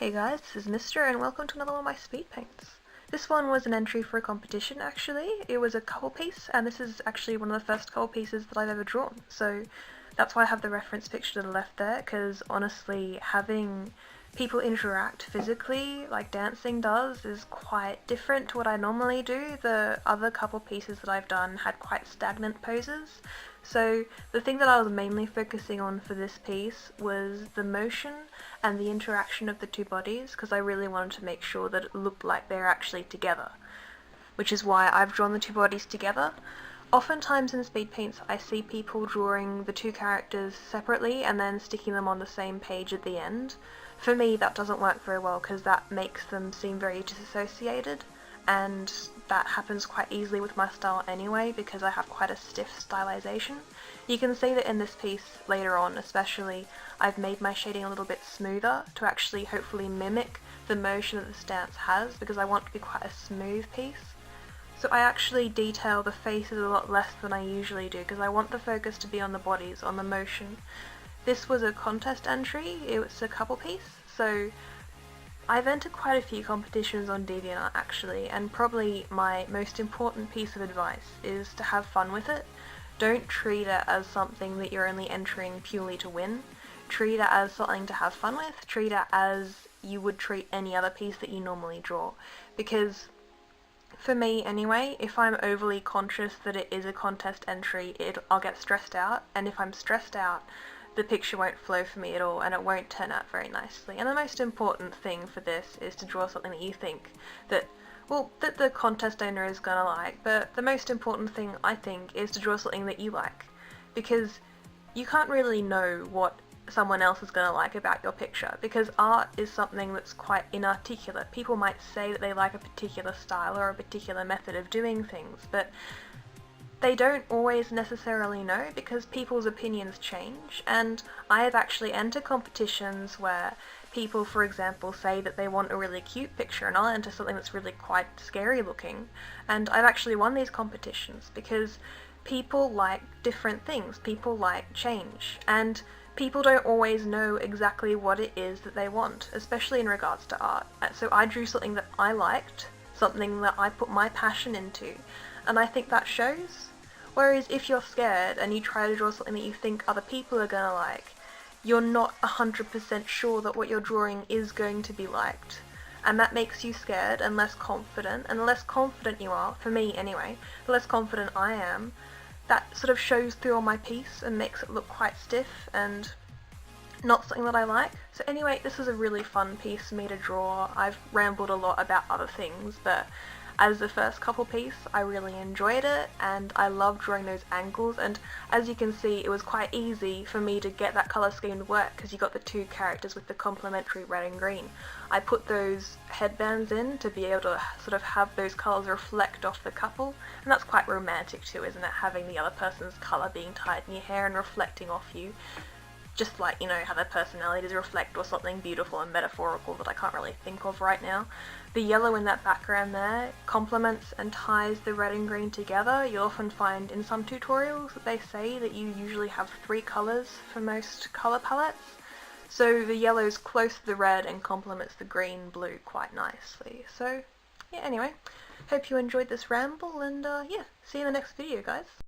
Hey guys, this is Mister and welcome to another one of my speed paints. This one was an entry for a competition actually. It was a couple piece and this is actually one of the first couple pieces that I've ever drawn. So that's why I have the reference picture to the left there, because honestly having people interact physically like dancing does is quite different to what I normally do. The other couple pieces that I've done had quite stagnant poses. So the thing that I was mainly focusing on for this piece was the motion and the interaction of the two bodies, because I really wanted to make sure that it looked like they're actually together, which is why I've drawn the two bodies together. Oftentimes in speed paints I see people drawing the two characters separately and then sticking them on the same page at the end. For me that doesn't work very well because that makes them seem very disassociated, and that happens quite easily with my style anyway because I have quite a stiff stylization. You can see that in this piece later on especially I've made my shading a little bit smoother to actually hopefully mimic the motion that the stance has, because I want it to be quite a smooth piece. So I actually detail the faces a lot less than I usually do because I want the focus to be on the bodies, on the motion. This was a contest entry, it was a couple piece, so I've entered quite a few competitions on Deviantart actually, and probably my most important piece of advice is to have fun with it. Don't treat it as something that you're only entering purely to win. Treat it as something to have fun with, treat it as you would treat any other piece that you normally draw. Because for me anyway, if I'm overly conscious that it is a contest entry, I'll get stressed out, and if I'm stressed out, the picture won't flow for me at all and it won't turn out very nicely. And the most important thing for this is to draw something that you think that the contest owner is gonna like, but the most important thing I think is to draw something that you like, because you can't really know what someone else is gonna like about your picture, because art is something that's quite inarticulate. People might say that they like a particular style or a particular method of doing things, but they don't always necessarily know because people's opinions change. And I have actually entered competitions where people, for example, say that they want a really cute picture and I'll enter something that's really quite scary looking, and I've actually won these competitions because people like different things, people like change, and people don't always know exactly what it is that they want, especially in regards to art. So I drew something that I liked, something that I put my passion into, and I think that shows. Whereas if you're scared and you try to draw something that you think other people are gonna like, you're not 100% sure that what you're drawing is going to be liked. And that makes you scared and less confident, and the less confident you are, for me anyway, the less confident I am, that sort of shows through on my piece and makes it look quite stiff and not something that I like. So anyway, this is a really fun piece for me to draw. I've rambled a lot about other things, but as the first couple piece I really enjoyed it and I love drawing those angles, and as you can see it was quite easy for me to get that colour scheme to work because you got the two characters with the complementary red and green. I put those headbands in to be able to sort of have those colours reflect off the couple, and that's quite romantic too, isn't it, having the other person's colour being tied in your hair and reflecting off you. Just like, you know, how their personalities reflect, or something beautiful and metaphorical that I can't really think of right now. The yellow in that background there complements and ties the red and green together. You'll often find in some tutorials that they say that you usually have 3 colours for most colour palettes. So the yellow is close to the red and complements the green blue quite nicely. So yeah, anyway, hope you enjoyed this ramble, and yeah, see you in the next video guys.